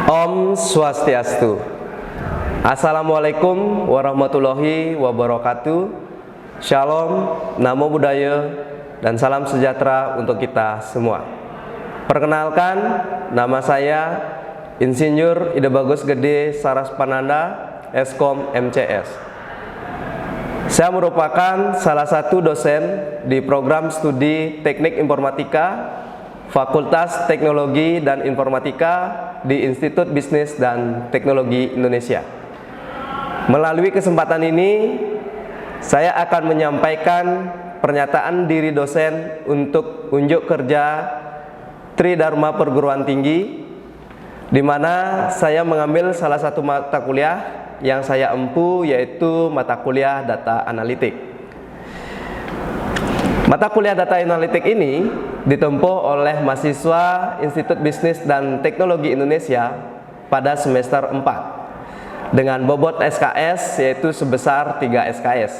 Om Swastiastu. Assalamualaikum warahmatullahi wabarakatuh. Shalom, namo buddhaya, dan salam sejahtera untuk kita semua. Perkenalkan, nama saya Insinyur Ida Bagus Gede Saraspananda, Eskom MCS. Saya merupakan salah satu dosen di program studi Teknik Informatika Fakultas Teknologi dan Informatika di Institut Bisnis dan Teknologi Indonesia. Melalui kesempatan ini, saya akan menyampaikan pernyataan diri dosen untuk unjuk kerja Tridharma Perguruan Tinggi, di mana saya mengambil salah satu mata kuliah yang saya empu, yaitu mata kuliah Data Analitik. Mata kuliah Data Analitik ini ditempuh oleh mahasiswa Institut Bisnis dan Teknologi Indonesia pada semester 4 dengan bobot SKS yaitu sebesar 3 SKS.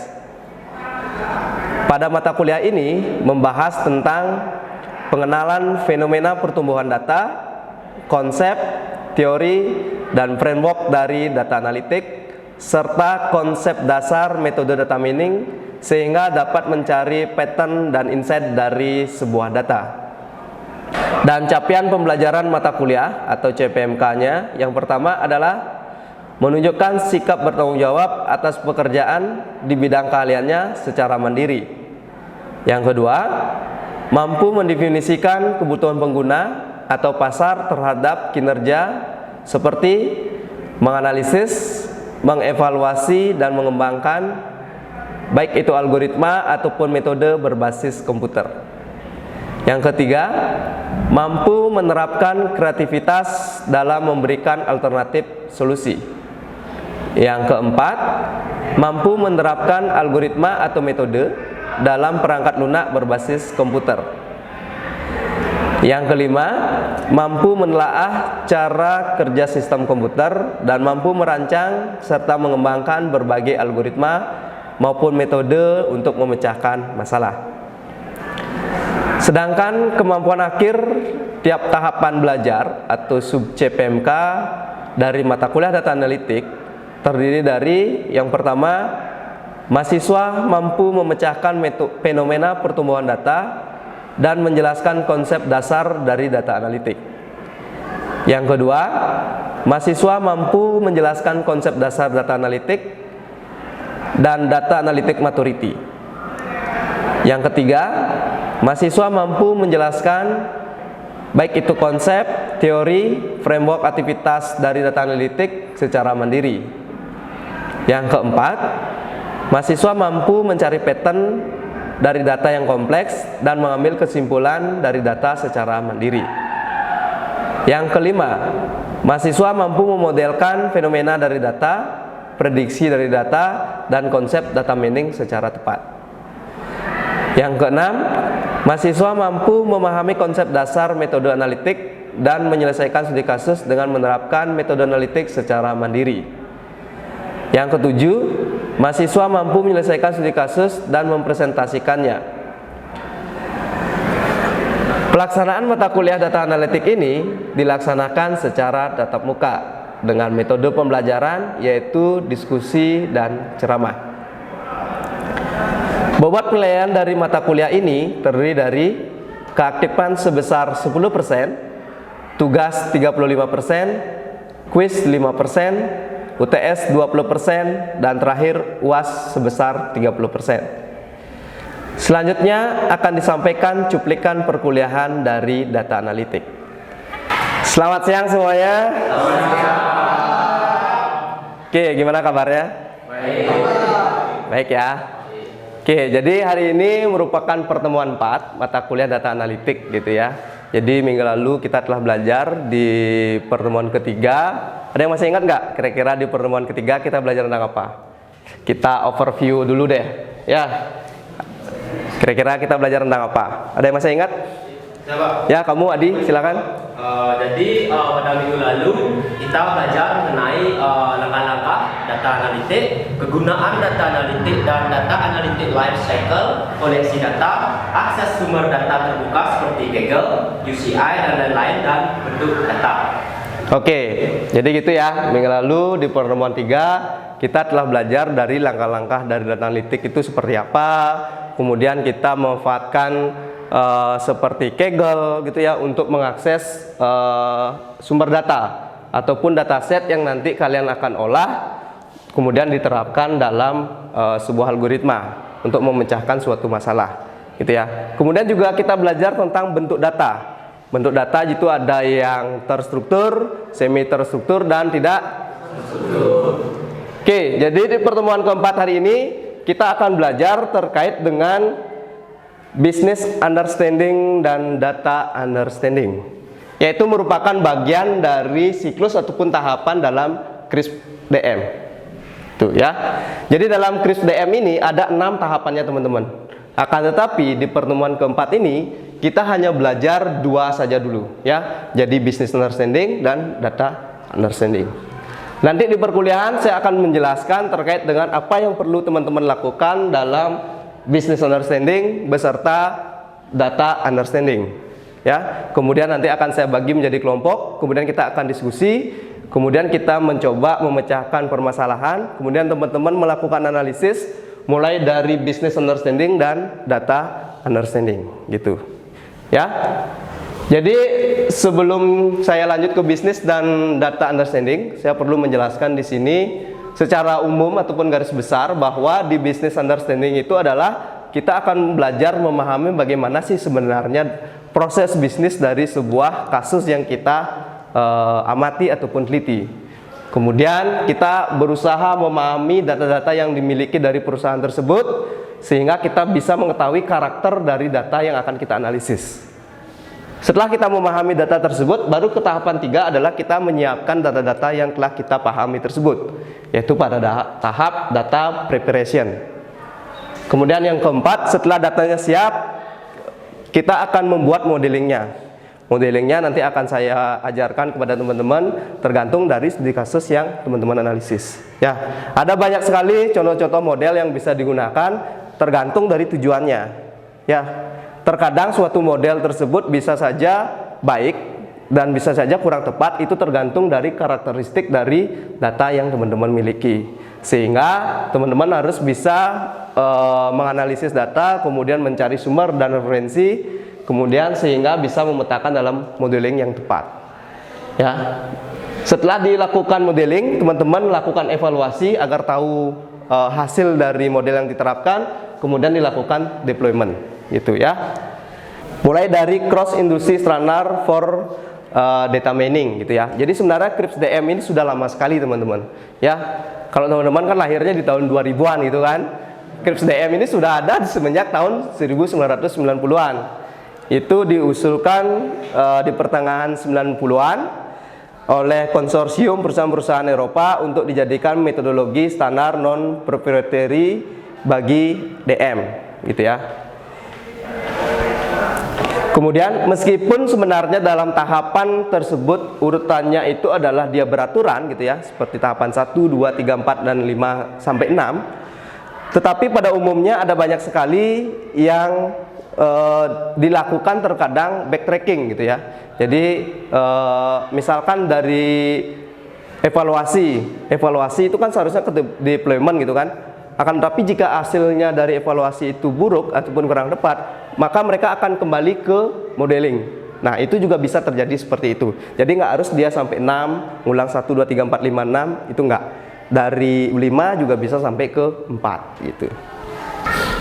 Pada mata kuliah ini membahas tentang pengenalan fenomena pertumbuhan data, konsep, teori, dan framework dari data analitik, serta konsep dasar metode data mining sehingga dapat mencari pattern dan insight dari sebuah data. Dan capaian pembelajaran mata kuliah atau CPMK-nya yang pertama adalah menunjukkan sikap bertanggung jawab atas pekerjaan di bidang keahliannya secara mandiri. Yang kedua, mampu mendefinisikan kebutuhan pengguna atau pasar terhadap kinerja seperti menganalisis, mengevaluasi, dan mengembangkan baik itu algoritma ataupun metode berbasis komputer. Yang ketiga, mampu menerapkan kreativitas dalam memberikan alternatif solusi. Yang keempat, mampu menerapkan algoritma atau metode dalam perangkat lunak berbasis komputer. Yang kelima, mampu menelaah cara kerja sistem komputer dan mampu merancang serta mengembangkan berbagai algoritma maupun metode untuk memecahkan masalah. Sedangkan kemampuan akhir tiap tahapan belajar atau sub CPMK dari mata kuliah data analitik terdiri dari yang pertama, mahasiswa mampu memecahkan fenomena pertumbuhan data dan menjelaskan konsep dasar dari data analitik. Yang kedua, mahasiswa mampu menjelaskan konsep dasar data analitik dan data analitik maturity. Yang ketiga, mahasiswa mampu menjelaskan baik itu konsep, teori, framework aktivitas dari data analitik secara mandiri. Yang keempat, mahasiswa mampu mencari pattern dari data yang kompleks dan mengambil kesimpulan dari data secara mandiri. Yang kelima, mahasiswa mampu memodelkan fenomena dari data, prediksi dari data, dan konsep data mining secara tepat. Yang keenam, mahasiswa mampu memahami konsep dasar metode analitik dan menyelesaikan studi kasus dengan menerapkan metode analitik secara mandiri. Yang ketujuh, mahasiswa mampu menyelesaikan studi kasus dan mempresentasikannya. Pelaksanaan mata kuliah data analitik ini dilaksanakan secara tatap muka dengan metode pembelajaran yaitu diskusi dan ceramah. Bobot penilaian dari mata kuliah ini terdiri dari keaktifan sebesar 10%, tugas 35%, kuis 5%, UTS 20%, dan terakhir UAS sebesar 30%. Selanjutnya akan disampaikan cuplikan perkuliahan dari data analitik. Selamat siang semuanya. Oke, gimana kabarnya? Baik ya. Oke, jadi hari ini merupakan pertemuan 4 mata kuliah data analitik gitu ya. Jadi minggu lalu kita telah belajar di pertemuan ketiga. Ada yang masih ingat nggak? Kira-kira di pertemuan ketiga kita belajar tentang apa? Kita overview dulu deh. Ya. Kira-kira kita belajar tentang apa? Ada yang masih ingat? Ya, kamu Adi, silakan. Jadi pada minggu lalu kita belajar mengenai langkah-langkah data analitik, kegunaan data analitik dan data analitik life cycle, koleksi data, akses sumber data terbuka seperti Google, UCI dan lain-lain, dan bentuk data. Oke, jadi gitu ya. Minggu lalu di pertemuan 3 kita telah belajar dari langkah-langkah dari data analitik itu seperti apa. Kemudian kita memanfaatkan seperti Kaggle gitu ya untuk mengakses sumber data ataupun dataset yang nanti kalian akan olah, kemudian diterapkan dalam sebuah algoritma untuk memecahkan suatu masalah, gitu ya. Kemudian juga kita belajar tentang bentuk data. Bentuk data itu ada yang terstruktur, semi terstruktur, dan tidak terstruktur. Oke, jadi di pertemuan keempat hari ini kita akan belajar terkait dengan business understanding dan data understanding, yaitu merupakan bagian dari siklus ataupun tahapan dalam CRISP DM. Tuh ya. Jadi dalam CRISP DM ini ada 6 tahapannya teman-teman. Akan tetapi di pertemuan keempat ini kita hanya belajar 2 saja dulu ya. Jadi business understanding dan data understanding. Nanti di perkuliahan saya akan menjelaskan terkait dengan apa yang perlu teman-teman lakukan dalam business understanding beserta data understanding ya. Kemudian nanti akan saya bagi menjadi kelompok, kemudian kita akan diskusi, kemudian kita mencoba memecahkan permasalahan, kemudian teman-teman melakukan analisis mulai dari business understanding dan data understanding gitu ya. Jadi sebelum saya lanjut ke bisnis dan data understanding, saya perlu menjelaskan di sini secara umum ataupun garis besar bahwa di business understanding itu adalah kita akan belajar memahami bagaimana sih sebenarnya proses bisnis dari sebuah kasus yang kita amati ataupun teliti. Kemudian kita berusaha memahami data-data yang dimiliki dari perusahaan tersebut sehingga kita bisa mengetahui karakter dari data yang akan kita analisis. Setelah kita memahami data tersebut, baru ke tahapan 3 adalah kita menyiapkan data-data yang telah kita pahami tersebut, yaitu pada tahap data preparation. Kemudian yang keempat, setelah datanya siap, kita akan membuat modelingnya. Modelingnya nanti akan saya ajarkan kepada teman-teman tergantung dari studi kasus yang teman-teman analisis. Ya, ada banyak sekali contoh-contoh model yang bisa digunakan tergantung dari tujuannya. Ya. Terkadang suatu model tersebut bisa saja baik dan bisa saja kurang tepat, itu tergantung dari karakteristik dari data yang teman-teman miliki. Sehingga teman-teman harus bisa menganalisis data, kemudian mencari sumber dan referensi, kemudian sehingga bisa memetakan dalam modeling yang tepat. Ya. Setelah dilakukan modeling, teman-teman lakukan evaluasi agar tahu hasil dari model yang diterapkan, kemudian dilakukan deployment, gitu ya. Mulai dari cross industry standard for data mining, gitu ya. Jadi sebenarnya CRISP DM ini sudah lama sekali teman-teman. Ya, kalau teman-teman kan lahirnya di tahun 2000-an gitu kan. CRISP DM ini sudah ada semenjak tahun 1990-an. Itu diusulkan di pertengahan 90-an oleh konsorsium perusahaan-perusahaan Eropa untuk dijadikan metodologi standar non proprietary bagi DM, gitu ya. Kemudian meskipun sebenarnya dalam tahapan tersebut urutannya itu adalah dia beraturan gitu ya, seperti tahapan 1, 2, 3, 4 dan 5 sampai 6, tetapi pada umumnya ada banyak sekali yang dilakukan terkadang backtracking gitu ya. Jadi misalkan dari evaluasi itu kan seharusnya ke deployment gitu kan. Akan tetapi jika hasilnya dari evaluasi itu buruk ataupun kurang tepat, maka mereka akan kembali ke modeling. Nah, itu juga bisa terjadi seperti itu. Jadi nggak harus dia sampai 6, ulang 1, 2, 3, 4, 5, 6, itu nggak. Dari 5 juga bisa sampai ke 4 gitu.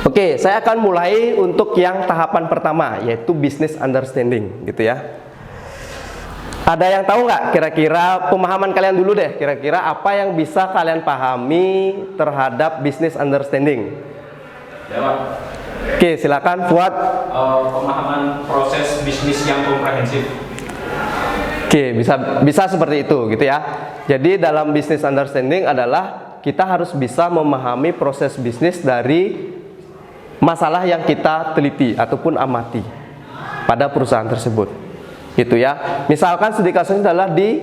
Oke, saya akan mulai untuk yang tahapan pertama, yaitu business understanding gitu ya. Ada yang tahu nggak kira-kira pemahaman kalian dulu deh, kira-kira apa yang bisa kalian pahami terhadap business understanding? Jawab. Oke, silakan Fuad. Pemahaman proses bisnis yang komprehensif. Oke, bisa seperti itu gitu ya. Jadi dalam business understanding adalah kita harus bisa memahami proses bisnis dari masalah yang kita teliti ataupun amati pada perusahaan tersebut, gitu ya. Misalkan studi kasusnya adalah di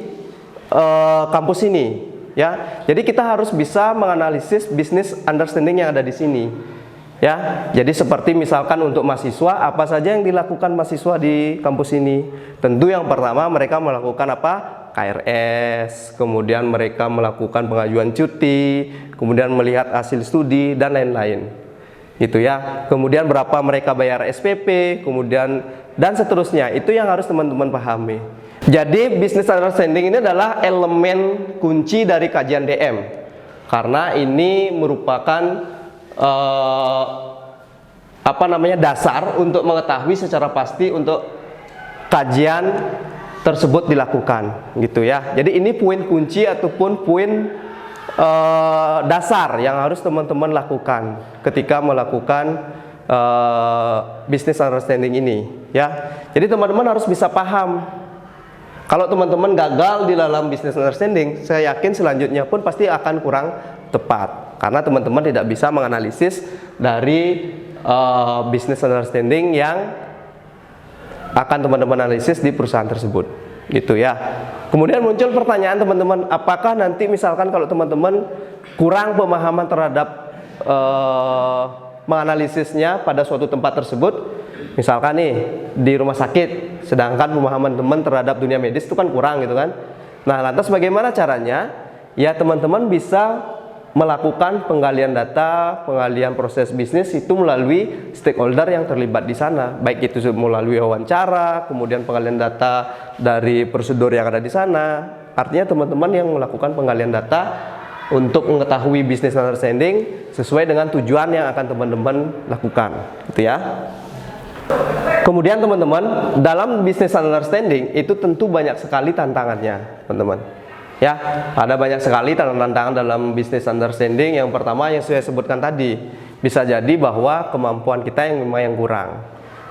kampus ini, ya. Jadi kita harus bisa menganalisis business understanding yang ada di sini, ya. Jadi seperti misalkan untuk mahasiswa, apa saja yang dilakukan mahasiswa di kampus ini? Tentu yang pertama mereka melakukan apa? KRS, kemudian mereka melakukan pengajuan cuti, kemudian melihat hasil studi dan lain-lain. Gitu ya. Kemudian berapa mereka bayar SPP, kemudian dan seterusnya. Itu yang harus teman-teman pahami. Jadi business understanding ini adalah elemen kunci dari kajian DM. Karena ini merupakan dasar untuk mengetahui secara pasti untuk kajian tersebut dilakukan, gitu ya. Jadi ini poin kunci ataupun poin dasar yang harus teman-teman lakukan ketika melakukan business understanding ini, ya. Jadi teman-teman harus bisa paham. Kalau teman-teman gagal di dalam business understanding, saya yakin selanjutnya pun pasti akan kurang tepat karena teman-teman tidak bisa menganalisis dari business understanding yang akan teman-teman analisis di perusahaan tersebut, gitu ya. Kemudian muncul pertanyaan teman-teman, apakah nanti misalkan kalau teman-teman kurang pemahaman terhadap menganalisisnya pada suatu tempat tersebut, misalkan nih di rumah sakit, sedangkan pemahaman teman terhadap dunia medis itu kan kurang, gitu kan. Nah, lantas bagaimana caranya? Ya, teman-teman bisa melakukan penggalian data, penggalian proses bisnis itu melalui stakeholder yang terlibat di sana, baik itu melalui wawancara, kemudian penggalian data dari prosedur yang ada di sana. Artinya teman-teman yang melakukan penggalian data untuk mengetahui business understanding sesuai dengan tujuan yang akan teman-teman lakukan, gitu ya. Kemudian teman-teman, dalam business understanding itu tentu banyak sekali tantangannya, teman-teman. Ya, ada banyak sekali tantangan dalam business understanding. Yang pertama yang saya sebutkan tadi, bisa jadi bahwa kemampuan kita yang memang yang kurang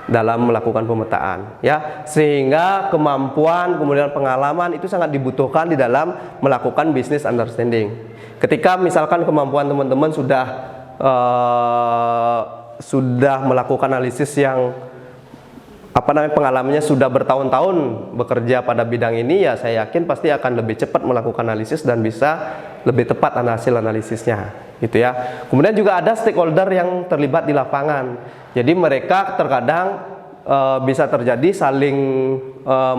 dalam melakukan pemetaan, ya, sehingga kemampuan kemudian pengalaman itu sangat dibutuhkan di dalam melakukan business understanding. Ketika misalkan kemampuan teman-teman sudah melakukan analisis yang pengalamannya sudah bertahun-tahun bekerja pada bidang ini, ya saya yakin pasti akan lebih cepat melakukan analisis dan bisa lebih tepat hasil analisisnya, gitu ya. Kemudian juga ada stakeholder yang terlibat di lapangan. Jadi mereka terkadang bisa terjadi saling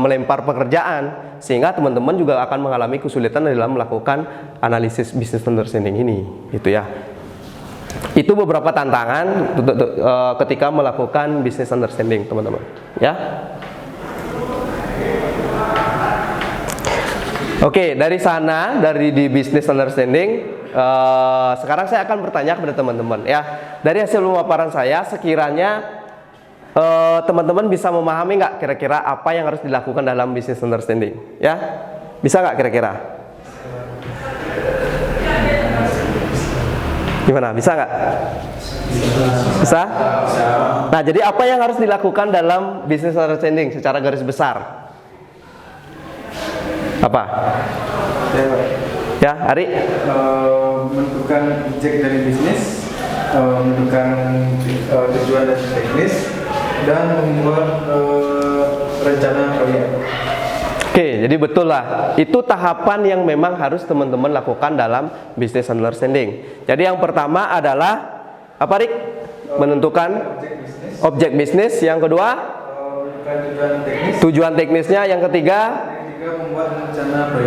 melempar pekerjaan, sehingga teman-teman juga akan mengalami kesulitan dalam melakukan analisis business understanding ini, gitu ya. Itu beberapa tantangan ketika melakukan business understanding, teman-teman, ya. Oke, dari sana, dari di business understanding, sekarang saya akan bertanya kepada teman-teman, ya. Dari hasil pemaparan saya, sekiranya teman-teman bisa memahami nggak kira-kira apa yang harus dilakukan dalam business understanding, ya? Bisa nggak kira-kira? Gimana? Bisa nggak? Bisa? Nah, jadi apa yang harus dilakukan dalam business understanding secara garis besar? Apa? Ya, Ari? Menentukan objek dari bisnis, menentukan tujuan dan teknis, dan membuat rencana proyek. Oke, jadi betul lah. Itu tahapan yang memang harus teman-teman lakukan dalam business understanding. Jadi yang pertama adalah apa, Rik? Menentukan objek bisnis. Yang kedua, tujuan teknisnya. Yang ketiga,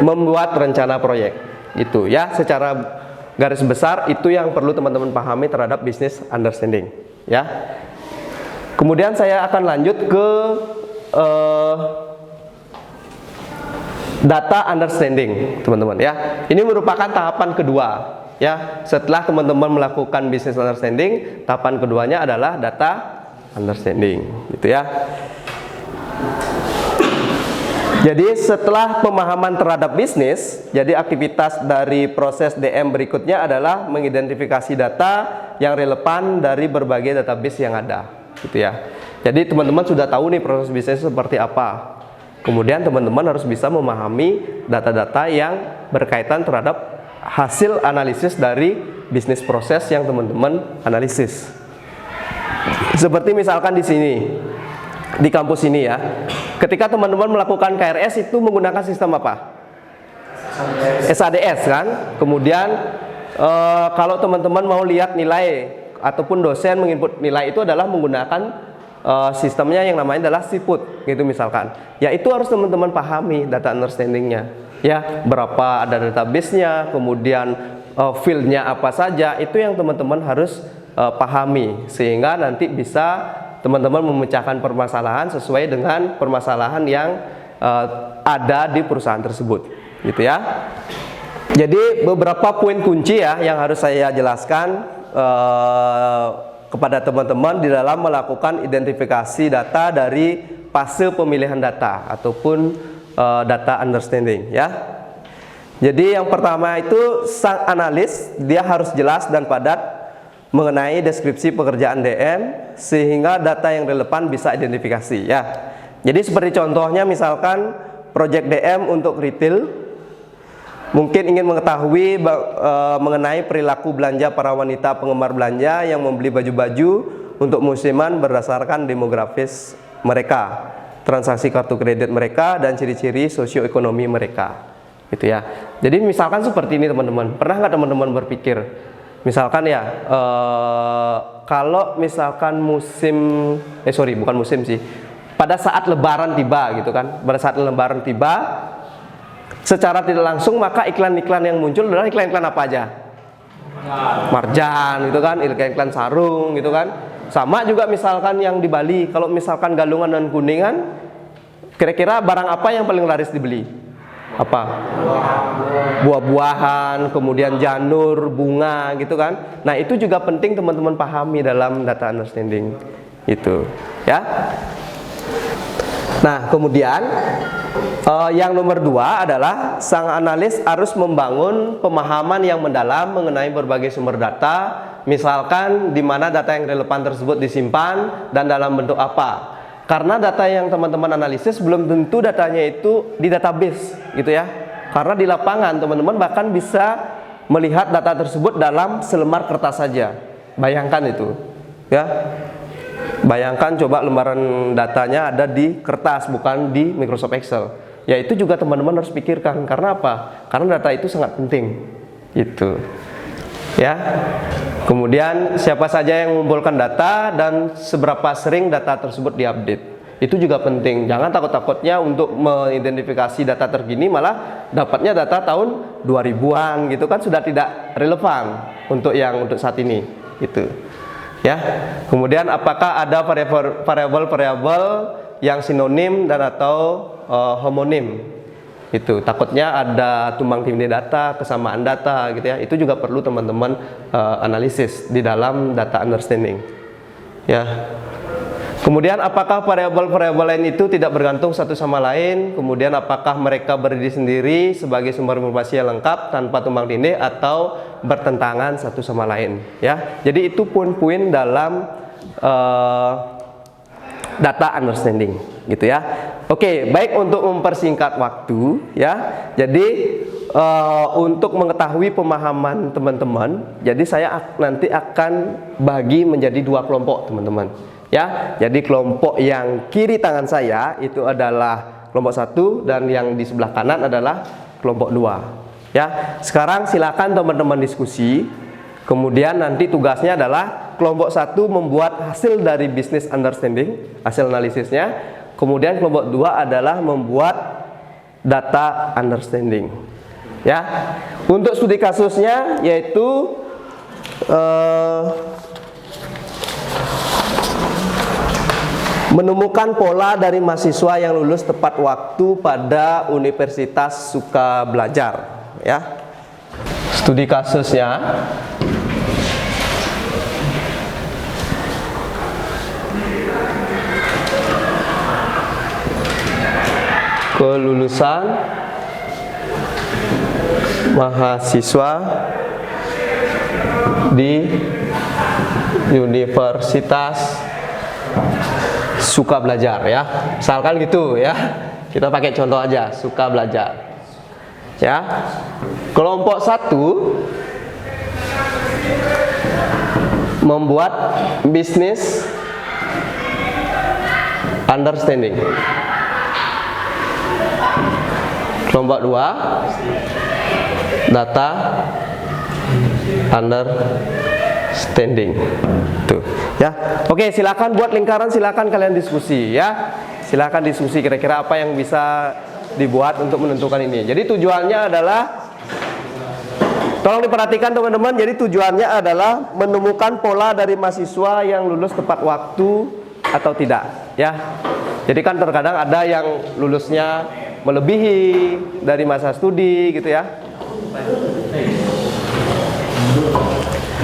membuat rencana proyek. Itu ya, secara garis besar itu yang perlu teman-teman pahami terhadap business understanding, ya. Kemudian saya akan lanjut ke data understanding, teman-teman, ya. Ini merupakan tahapan kedua, ya. Setelah teman-teman melakukan business understanding, tahapan keduanya adalah data understanding, gitu ya. Jadi setelah pemahaman terhadap bisnis, jadi aktivitas dari proses DM berikutnya adalah mengidentifikasi data yang relevan dari berbagai database yang ada, gitu ya. Jadi teman-teman sudah tahu nih proses bisnis seperti apa. Kemudian teman-teman harus bisa memahami data-data yang berkaitan terhadap hasil analisis dari bisnis proses yang teman-teman analisis. Seperti misalkan di sini, di kampus ini ya, ketika teman-teman melakukan KRS itu menggunakan sistem apa? SADS kan? Kemudian kalau teman-teman mau lihat nilai ataupun dosen menginput nilai itu adalah menggunakan sistemnya yang namanya adalah siput gitu misalkan. Ya itu harus teman-teman pahami data understandingnya. Ya, berapa ada database-nya, kemudian field-nya apa saja, itu yang teman-teman harus pahami sehingga nanti bisa teman-teman memecahkan permasalahan sesuai dengan permasalahan yang ada di perusahaan tersebut, gitu ya. Jadi beberapa poin kunci ya yang harus saya jelaskan kepada teman-teman di dalam melakukan identifikasi data dari fase pemilihan data ataupun data understanding ya. Jadi yang pertama itu sang analis dia harus jelas dan padat mengenai deskripsi pekerjaan DM sehingga data yang relevan bisa identifikasi ya. Jadi seperti contohnya misalkan project DM untuk retail mungkin ingin mengetahui mengenai perilaku belanja para wanita penggemar belanja yang membeli baju-baju untuk musiman berdasarkan demografis mereka, transaksi kartu kredit mereka, dan ciri-ciri sosioekonomi mereka, gitu ya. Jadi misalkan seperti ini teman-teman, pernah nggak teman-teman berpikir, misalkan ya, kalau misalkan bukan musim sih, pada saat Lebaran tiba, gitu kan, pada saat Lebaran tiba, secara tidak langsung maka iklan-iklan yang muncul adalah iklan-iklan apa aja? Marjan, gitu kan, iklan-iklan sarung, gitu kan. Sama juga misalkan yang di Bali, kalau misalkan Galungan dan Kuningan, kira-kira barang apa yang paling laris dibeli? Apa? Buah-buahan, kemudian janur, bunga, gitu kan. Nah itu juga penting teman-teman pahami dalam data understanding itu, ya. Nah kemudian yang nomor 2 adalah sang analis harus membangun pemahaman yang mendalam mengenai berbagai sumber data, misalkan di mana data yang relevan tersebut disimpan dan dalam bentuk apa. Karena data yang teman-teman analisis belum tentu datanya itu di database, gitu ya. Karena di lapangan teman-teman bahkan bisa melihat data tersebut dalam selembar kertas saja. Bayangkan itu, ya. Bayangkan coba lembaran datanya ada di kertas bukan di Microsoft Excel. Ya itu juga teman-teman harus pikirkan. Karena apa? Karena data itu sangat penting. Itu. Ya. Kemudian siapa saja yang mengumpulkan data dan seberapa sering data tersebut diupdate. Itu juga penting. Jangan takut-takutnya untuk mengidentifikasi data terkini malah dapatnya data tahun 2000-an gitu kan sudah tidak relevan untuk saat ini. Itu. Ya. Kemudian apakah ada variabel-variabel yang sinonim dan atau homonim? Itu takutnya ada tumbang tindih data, kesamaan data gitu ya. Itu juga perlu teman-teman analisis di dalam data understanding. Ya. Kemudian apakah variabel-variabel lain itu tidak bergantung satu sama lain? Kemudian apakah mereka berdiri sendiri sebagai sumber informasi yang lengkap tanpa tumbang tindih atau bertentangan satu sama lain? Ya. Jadi itu poin-poin dalam data understanding, gitu ya. Oke, baik untuk mempersingkat waktu, ya. Jadi untuk mengetahui pemahaman teman-teman, jadi saya nanti akan bagi menjadi 2 kelompok, teman-teman. Ya, jadi kelompok yang kiri tangan saya itu adalah kelompok 1 dan yang di sebelah kanan adalah kelompok 2. Ya, sekarang silakan teman-teman diskusi. Kemudian nanti tugasnya adalah kelompok 1 membuat hasil dari business understanding, hasil analisisnya. Kemudian kelompok 2 adalah membuat data understanding. Ya, untuk studi kasusnya yaitu menemukan pola dari mahasiswa yang lulus tepat waktu pada Universitas Suka Belajar. Ya, studi kasusnya kelulusan mahasiswa di Universitas Suka Belajar ya. Misalkan gitu ya. Kita pakai contoh aja, Suka Belajar. Ya. Kelompok 1 membuat business understanding. Kelompok 2 data understanding. standing. Tuh, ya. Oke, silakan buat lingkaran, silakan kalian diskusi ya. Silakan diskusi kira-kira apa yang bisa dibuat untuk menentukan ini. Jadi tujuannya adalah, tolong diperhatikan teman-teman, jadi tujuannya adalah menemukan pola dari mahasiswa yang lulus tepat waktu atau tidak ya. Jadi kan terkadang ada yang lulusnya melebihi dari masa studi gitu ya.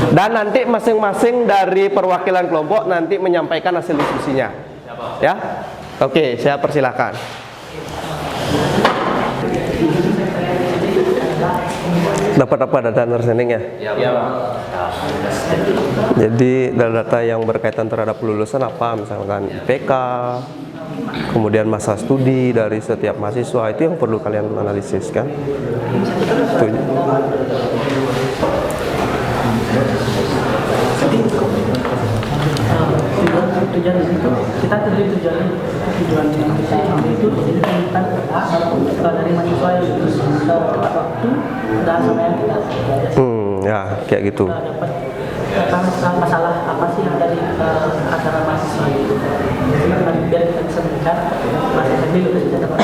Dan nanti masing-masing dari perwakilan kelompok nanti menyampaikan hasil diskusinya ya. Oke, saya persilahkan. Dapat apa data understanding ya? Iya, Pak. Jadi data yang berkaitan terhadap kelulusan apa, misalkan IPK, kemudian masa studi dari setiap mahasiswa, itu yang perlu kalian analisis kan? Itu. Tujuan itu kita tujuan yang kita ambil itu jadi kita dari mahasiswa yang lulus tepat waktu dan sama yang kita Ya kayak gitu. dapat masalah apa sih yang dari antara mahasiswa itu, jadi biar kita bisa melihat mahasiswa ini lulus tepat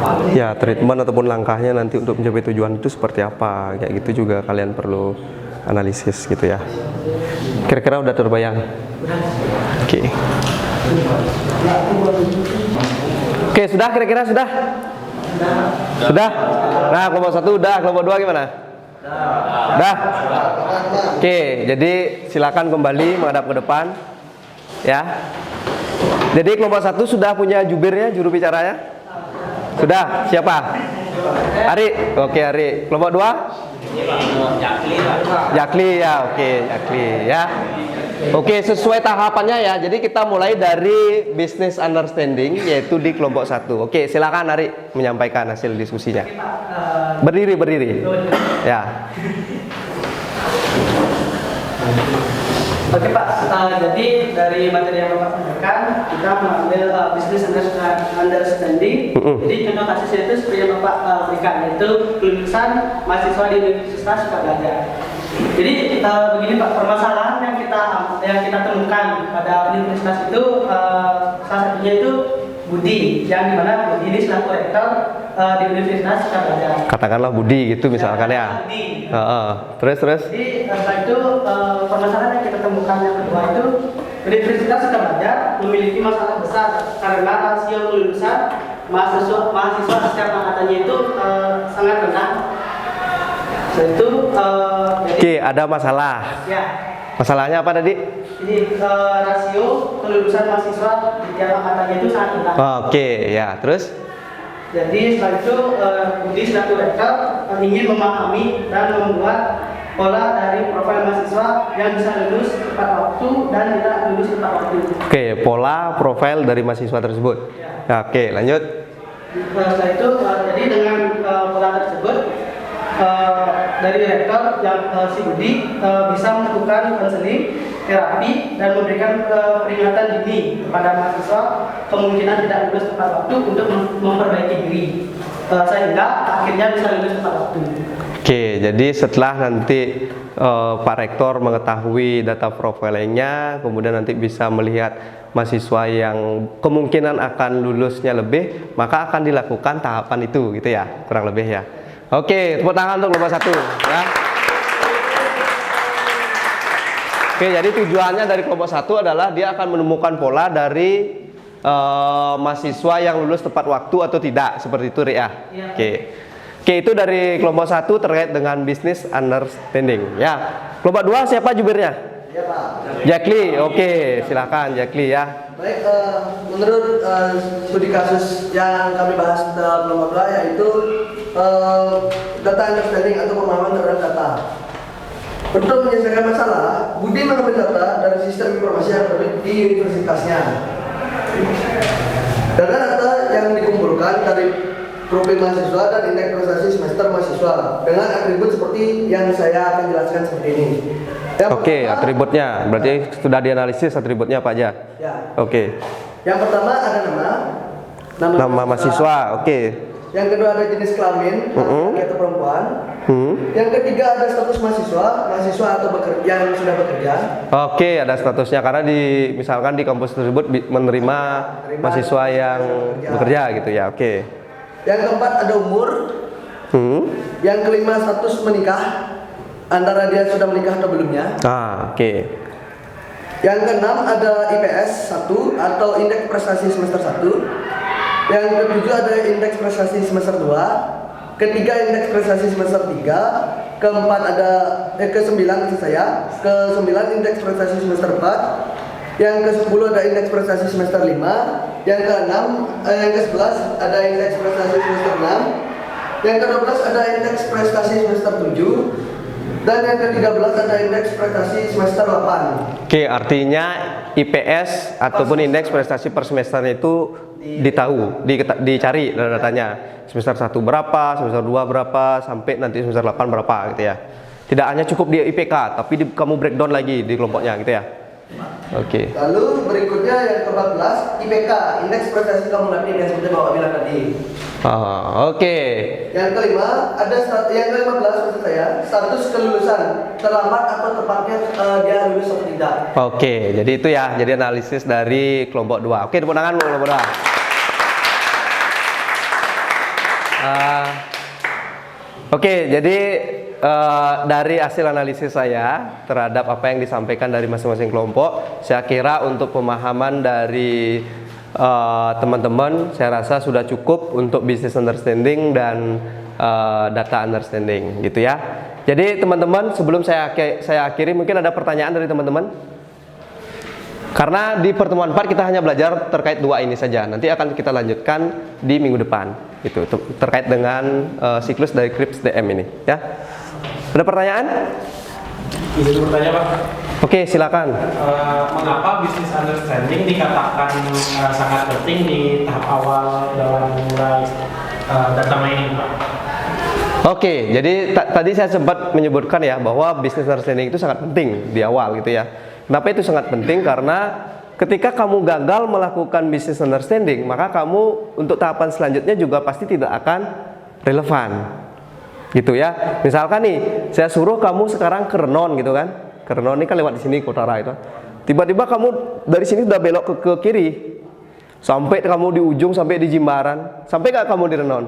waktu. Ya, treatment ataupun langkahnya nanti untuk mencapai tujuan itu seperti apa, kayak gitu juga kalian perlu analisis gitu ya. Kira-kira udah terbayang? Oke. Oke, sudah kira-kira sudah? Sudah? Nah, kelompok 1 udah, kelompok 2 gimana? Udah? Oke, jadi silakan kembali menghadap ke depan. Ya. Jadi kelompok 1 sudah punya jubirnya, juru bicaranya? Sudah, siapa? Ari. Oke, Ari. Kelompok 2? Yakli ya, oke, Yakli ya. Oke, sesuai tahapannya ya. Jadi kita mulai dari business understanding, yaitu di kelompok 1. Oke, silakan Ari menyampaikan hasil diskusinya. Berdiri. Ya. Oke Pak, jadi dari materi yang Bapak sampaikan, kita mengambil business understanding. Jadi contoh kasusnya itu seperti yang Bapak berikan, yaitu kelulusan mahasiswa di Universitas Sukabelajar. Jadi begini Pak, permasalahan yang kita temukan pada universitas itu salah satunya itu Budi, yang dimana Budi ini selaku rektor di Universitas Sukabelajar. Katakanlah Budi gitu misalkan ya. Budi. Terus. Jadi setelah itu permasalahan yang kita temukan yang kedua itu Universitas Sukabelajar memiliki masalah besar karena rasio kelulusan mahasiswa setiap angkatannya itu sangat rendah. Itu Oke, ada masalah. ya. Masalahnya apa tadi? Jadi rasio kelulusan mahasiswa di tiap angkatannya itu sangat rendah. Oke, ya. Terus? Jadi setelah itu Budi selaku rektor ingin memahami dan membuat pola dari profil mahasiswa yang bisa lulus tepat waktu dan tidak lulus tepat waktu. Oke, pola profil dari mahasiswa tersebut. Ya, oke, lanjut. Setelah itu jadi dengan pola tersebut dari rektor yang si Budi bisa melakukan konseling, terapi dan memberikan peringatan dini kepada mahasiswa kemungkinan tidak lulus tepat waktu untuk memperbaiki diri sehingga akhirnya bisa lulus tepat waktu. Oke, jadi setelah nanti Pak Rektor mengetahui data profilingnya, kemudian nanti bisa melihat mahasiswa yang kemungkinan akan lulusnya lebih, maka akan dilakukan tahapan itu gitu ya, kurang lebih ya. Oke, tepuk tangan untuk nomor 1 ya. Oke, jadi tujuannya dari kelompok 1 adalah dia akan menemukan pola dari mahasiswa yang lulus tepat waktu atau tidak, seperti itu Ria. Oke. Oke, itu dari kelompok 1 terkait dengan business understanding ya. Kelompok 2 siapa jubirnya? Ya Pak. Jakli. Oke, silakan Jakli ya. Baik, menurut studi kasus yang kami bahas dalam kelompok 2 yaitu data understanding atau pemahaman terhadap data. Untuk menyelesaikan masalah, Budi mengambil data dari sistem informasi yang ada di universitasnya. Data-data yang dikumpulkan dari profil mahasiswa dan indeks prestasi semester mahasiswa dengan atribut seperti yang saya akan jelaskan seperti ini. Oke, atributnya berarti sudah dianalisis atributnya apa aja? Ya. Oke. Yang pertama ada nama Mahasiswa. Oke. Yang kedua ada jenis kelamin, laki atau perempuan. Yang ketiga ada status mahasiswa atau yang sudah bekerja. Oke, ada statusnya karena misalkan di kampus tersebut menerima mahasiswa yang bekerja gitu ya. Oke. Yang keempat ada umur. Yang kelima status menikah, antara dia sudah menikah atau belumnya. Oke. Yang keenam ada IPS 1 atau indeks prestasi semester 1. Yang ketujuh ada indeks prestasi semester 2. Ketiga indeks prestasi semester 3, keempat ada ke-9 maksud saya, ke-9 indeks prestasi semester 4, yang ke-10 ada indeks prestasi semester 5, yang ke-6 yang ke-11 ada indeks prestasi semester 6, yang ke-12 ada indeks prestasi semester 7, dan yang ke-13 ada indeks prestasi semester 8. Oke, artinya IPS ataupun indeks prestasi per semesternya itu dicari datanya. Semester 1 berapa, semester 2 berapa, sampai nanti semester 8 berapa gitu ya. Tidak hanya cukup di IPK, tapi kamu breakdown lagi di kelompoknya gitu ya. Oke. Lalu berikutnya yang ke-14 IPK, indeks prestasi kumulatif yang seperti Bapak bilang tadi. Oke. Yang kelima ada yang ke-15 maksud saya, status kelulusan, terlambat atau tepatnya dia lulus atau tidak. Oke, jadi itu ya, jadi analisis dari kelompok 2. Oke, tepuk tangan kelompok 2. Oke, jadi dari hasil analisis saya terhadap apa yang disampaikan dari masing-masing kelompok, saya kira untuk pemahaman dari teman-teman, saya rasa sudah cukup untuk business understanding dan data understanding, gitu ya. Jadi teman-teman, sebelum saya akhiri, mungkin ada pertanyaan dari teman-teman? Karena di pertemuan 4 kita hanya belajar terkait 2 ini saja. Nanti akan kita lanjutkan di minggu depan. Itu terkait dengan siklus dari KRIPS DM ini, ya. Ada pertanyaan? Izin bertanya, Pak. Oke, silakan. Mengapa business understanding dikatakan sangat penting di tahap awal dalam memulai data mining, Pak? Oke, jadi tadi saya sempat menyebutkan ya bahwa business understanding itu sangat penting di awal gitu ya. Kenapa itu sangat penting? Karena ketika kamu gagal melakukan business understanding, maka kamu untuk tahapan selanjutnya juga pasti tidak akan relevan. Gitu ya. Misalkan nih, saya suruh kamu sekarang ke Renon gitu kan. Ke Renon ini kan lewat di sini Kotara itu. Tiba-tiba kamu dari sini sudah belok ke kiri. Sampai kamu di ujung, sampai di Jimbaran. Sampai nggak kamu di Renon?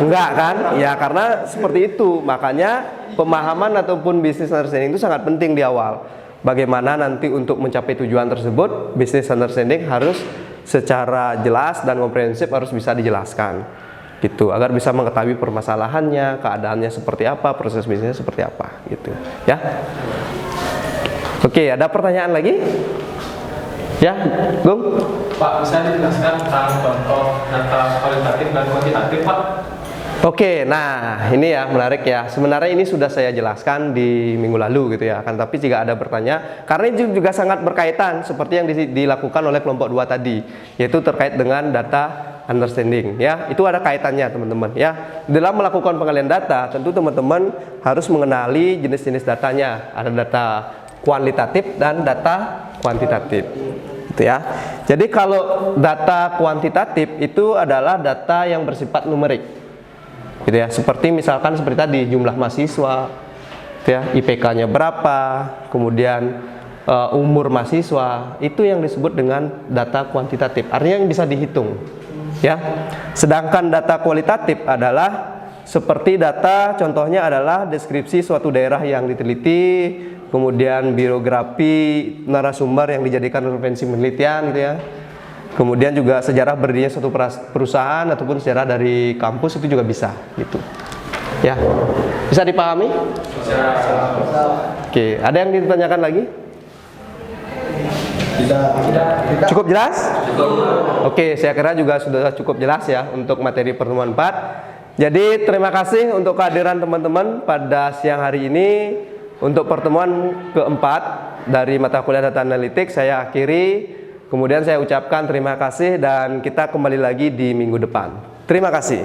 Enggak kan? Ya karena seperti itu. Makanya pemahaman ataupun business understanding itu sangat penting di awal. Bagaimana nanti untuk mencapai tujuan tersebut, business understanding harus secara jelas dan komprehensif harus bisa dijelaskan. Gitu, agar bisa mengetahui permasalahannya, keadaannya seperti apa, proses bisnisnya seperti apa, gitu. Ya. Oke, ada pertanyaan lagi? Ya, Gung? Pak, bisa dijelaskan tentang contoh data kualitatif dan kuantitatif, Pak? Oke, nah ini ya menarik ya. Sebenarnya ini sudah saya jelaskan di minggu lalu gitu ya. Kan tapi jika ada pertanyaan, karena ini juga sangat berkaitan seperti yang dilakukan oleh kelompok 2 tadi, yaitu terkait dengan data understanding ya. Itu ada kaitannya teman-teman ya. Dalam melakukan pengalihan data, tentu teman-teman harus mengenali jenis-jenis datanya. Ada data kualitatif dan data kuantitatif. Gitu ya. Jadi kalau data kuantitatif itu adalah data yang bersifat numerik. Gitu ya, seperti misalkan seperti tadi jumlah mahasiswa, gitu ya, IPK-nya berapa, kemudian umur mahasiswa, itu yang disebut dengan data kuantitatif. Artinya yang bisa dihitung, ya. Sedangkan data kualitatif adalah seperti data, contohnya adalah deskripsi suatu daerah yang diteliti, kemudian biografi narasumber yang dijadikan referensi penelitian, gitu ya. Kemudian juga sejarah berdirinya suatu perusahaan ataupun sejarah dari kampus itu juga bisa gitu. Ya. Bisa dipahami? Bisa. Oke, ada yang ditanyakan lagi? Tidak. Cukup jelas? Oke, saya kira juga sudah cukup jelas ya untuk materi pertemuan 4. Jadi terima kasih untuk kehadiran teman-teman pada siang hari ini. Untuk pertemuan keempat dari mata kuliah data analitik saya akhiri. Kemudian saya ucapkan terima kasih dan kita kembali lagi di minggu depan. Terima kasih.